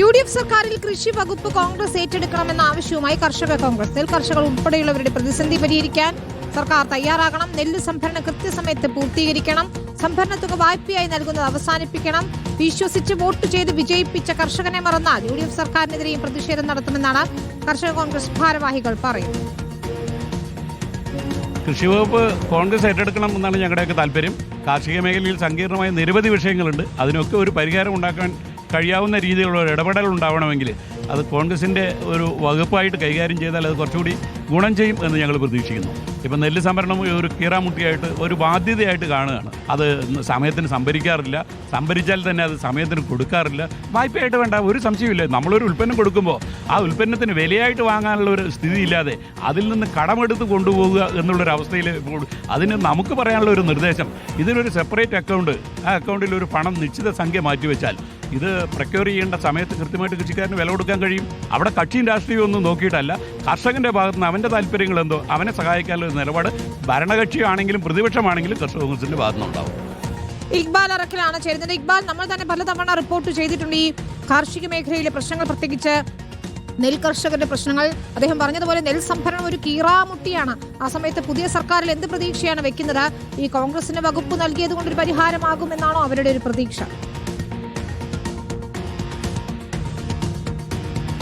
UDF സർക്കാരിൽ കൃഷി വകുപ്പ് കോൺഗ്രസ് ഏറ്റെടുക്കണമെന്ന ആവശ്യവുമായി കർഷക കോൺഗ്രസ്. നെൽകർഷകർ ഉൾപ്പെടെയുള്ളവരുടെ പ്രതിസന്ധി പരിഹരിക്കാൻ സർക്കാർ തയ്യാറാകണം. നെല്ല് സംഭരണം കൃത്യസമയത്ത് പൂർത്തീകരിക്കണം. സംഭരണ തുക വായ്പയായി നൽകുന്നത് അവസാനിപ്പിക്കണം. വിശ്വസിച്ച് വോട്ട് ചെയ്ത് വിജയിപ്പിച്ച കർഷകനെ മറന്നാൽ UDF സർക്കാരിനെതിരെയും പ്രതിഷേധം നടത്തുമെന്നാണ് കർഷക കോൺഗ്രസ് ഭാരവാഹികൾ പറയുന്നത്. കൃഷി വകുപ്പ് കോൺഗ്രസ് ഏറ്റെടുക്കണം എന്നാണ് ഞങ്ങളുടെയൊക്കെ താല്പര്യം. കാർഷിക മേഖലയിൽ സങ്കീർണമായ നിരവധി വിഷയങ്ങളുണ്ട്. അതിനൊക്കെ ഒരു പരിഹാരം ഉണ്ടാക്കാൻ കഴിയാവുന്ന രീതിയിലുള്ള ഒരു ഇടപെടൽ ഉണ്ടാവണമെങ്കിൽ അത് കോൺഗ്രസിൻ്റെ ഒരു വകുപ്പായിട്ട് കൈകാര്യം ചെയ്താൽ അത് കുറച്ചുകൂടി ഗുണം ചെയ്യും എന്ന് ഞങ്ങൾ പ്രതീക്ഷിക്കുന്നു. ഇപ്പം നെല്ല് സംഭരണം ഒരു കീറാമുട്ടിയായിട്ട് ഒരു ബാധ്യതയായിട്ട് കാണുകയാണ്. അത് സമയത്തിന് സംഭരിക്കാറില്ല, സംഭരിച്ചാൽ തന്നെ അത് സമയത്തിന് കൊടുക്കാറില്ല. വായ്പയായിട്ട് വേണ്ട, ഒരു സംശയമില്ല. നമ്മളൊരു ഉൽപ്പന്നം കൊടുക്കുമ്പോൾ ആ ഉൽപ്പന്നത്തിന് വിലയായിട്ട് വാങ്ങാനുള്ള ഒരു സ്ഥിതിയില്ലാതെ അതിൽ നിന്ന് കടമെടുത്ത് കൊണ്ടുപോകുക എന്നുള്ളൊരവസ്ഥയിൽ അതിന് നമുക്ക് പറയാനുള്ള ഒരു നിർദ്ദേശം, ഇതിനൊരു സെപ്പറേറ്റ് അക്കൗണ്ട്, ആ അക്കൗണ്ടിൽ ഒരു പണം നിശ്ചിത സംഖ്യ മാറ്റിവെച്ചാൽ ഇത് പ്രക്യൂർ ചെയ്യേണ്ട സമയത്ത് കൃത്യമായിട്ട് കൃഷിക്കാരന് വില കൊടുക്കാൻ കഴിയും. അവിടെ കക്ഷിയും രാഷ്ട്രീയം ഒന്നും നോക്കിയിട്ടല്ല, കർഷകന്റെ ഭാഗത്ത് നിന്ന് അവൻ്റെ താല്പര്യങ്ങൾ എന്തോ അവനെ സഹായിക്കാനുള്ള നിലപാട് ഭരണകക്ഷിയാണെങ്കിലും പ്രതിപക്ഷമാണെങ്കിലും കർഷക കോൺഗ്രസിന്റെ ഭാഗത്ത് നിന്നുണ്ടാവും. ഇക്ബാൽ അറക്കലാണ് ചേരുന്നത്. ഇക്ബാൽ, നമ്മൾ തന്നെ പലതവണ റിപ്പോർട്ട് ചെയ്തിട്ടുണ്ട് ഈ കാർഷിക മേഖലയിലെ പ്രശ്നങ്ങൾ, പ്രത്യേകിച്ച് നെൽ കർഷകരുടെ പ്രശ്നങ്ങൾ. അദ്ദേഹം പറഞ്ഞതുപോലെ നെൽ സംഭരണം ഒരു കീറാമുട്ടിയാണ്. ആ സമയത്ത് പുതിയ സർക്കാരിൽ എന്ത് പ്രതീക്ഷയാണ് വെക്കുന്നത്? ഈ കോൺഗ്രസിന് വകുപ്പ് നൽകിയത് കൊണ്ടൊരു പരിഹാരമാകുമെന്നാണോ അവരുടെ ഒരു പ്രതീക്ഷ?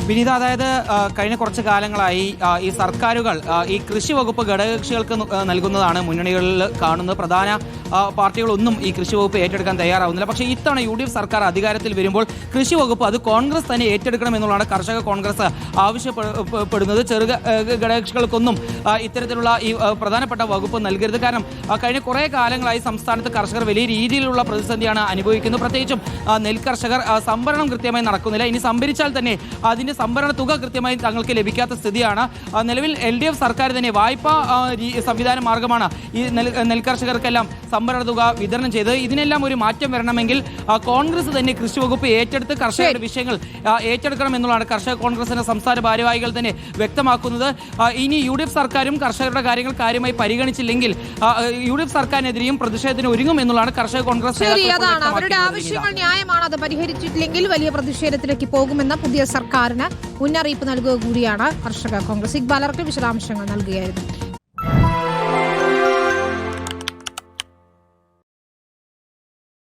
വിനീത, അതായത് കഴിഞ്ഞ കുറച്ച് കാലങ്ങളായി ഈ സർക്കാരുകൾ ഈ കൃഷി വകുപ്പ് ഘടകകക്ഷികൾക്ക് നൽകുന്നതാണ് മുന്നണികളിൽ കാണുന്നത്. പ്രധാന പാർട്ടികളൊന്നും ഈ കൃഷി വകുപ്പ് ഏറ്റെടുക്കാൻ തയ്യാറാവുന്നില്ല. പക്ഷേ ഇത്തവണ UDF സർക്കാർ അധികാരത്തിൽ വരുമ്പോൾ കൃഷി വകുപ്പ് അത് കോൺഗ്രസ് തന്നെ ഏറ്റെടുക്കണം എന്നുള്ളതാണ് കർഷക കോൺഗ്രസ് ആവശ്യപ്പെടുന്നത്. ഘടകകക്ഷികൾക്കൊന്നും ഇത്തരത്തിലുള്ള ഈ പ്രധാനപ്പെട്ട വകുപ്പ് നൽകരുത്. കാരണം കഴിഞ്ഞ കുറേ കാലങ്ങളായി സംസ്ഥാനത്ത് കർഷകർ വലിയ രീതിയിലുള്ള പ്രതിസന്ധിയാണ് അനുഭവിക്കുന്നത്. പ്രത്യേകിച്ചും നെൽകർഷകർ സംഭരണം കൃത്യമായി നടക്കുന്നില്ല. ഇനി സംഭരിച്ചാൽ തന്നെ അതിൻ്റെ സംഭരണ തുക കൃത്യമായി തങ്ങൾക്ക് ലഭിക്കാത്ത സ്ഥിതിയാണ്. നിലവിൽ LDF സർക്കാർ തന്നെ വായ്പാ സംവിധാന മാർഗമാണ് ഈ നെൽകർഷകർക്കെല്ലാം സംഭരണ തുക വിതരണം ചെയ്തത്. ഇതിനെല്ലാം ഒരു മാറ്റം വരണമെങ്കിൽ കോൺഗ്രസ് തന്നെ കൃഷി വകുപ്പ് ഏറ്റെടുത്ത് കർഷകരുടെ വിഷയങ്ങൾ ഏറ്റെടുക്കണം എന്നുള്ളതാണ് കർഷക കോൺഗ്രസിന്റെ സംസ്ഥാന ഭാരവാഹികൾ തന്നെ വ്യക്തമാക്കുന്നത്. ഇനി UDF സർക്കാരും കർഷകരുടെ കാര്യങ്ങൾ കാര്യമായി പരിഗണിച്ചില്ലെങ്കിൽ UDF സർക്കാരിനെതിരെയും പ്രതിഷേധത്തിന് ഒരുങ്ങും എന്നുള്ളതാണ് കർഷക കോൺഗ്രസ്. അവരുടെ ആവശ്യങ്ങൾ ന്യായമാണ്, അത് പരിഹരിച്ചിട്ടില്ലെങ്കിൽ വലിയ പ്രതിഷേധത്തിലേക്ക് പോകുമെന്ന പുതിയ സർക്കാരിന് മുന്നറിയിപ്പ് നൽകുക കൂടിയാണ് കർഷക കോൺഗ്രസ്. ഇക്ബാൽ അറക്കൽ വിശദാംശങ്ങൾ നൽകുകയായിരുന്നു.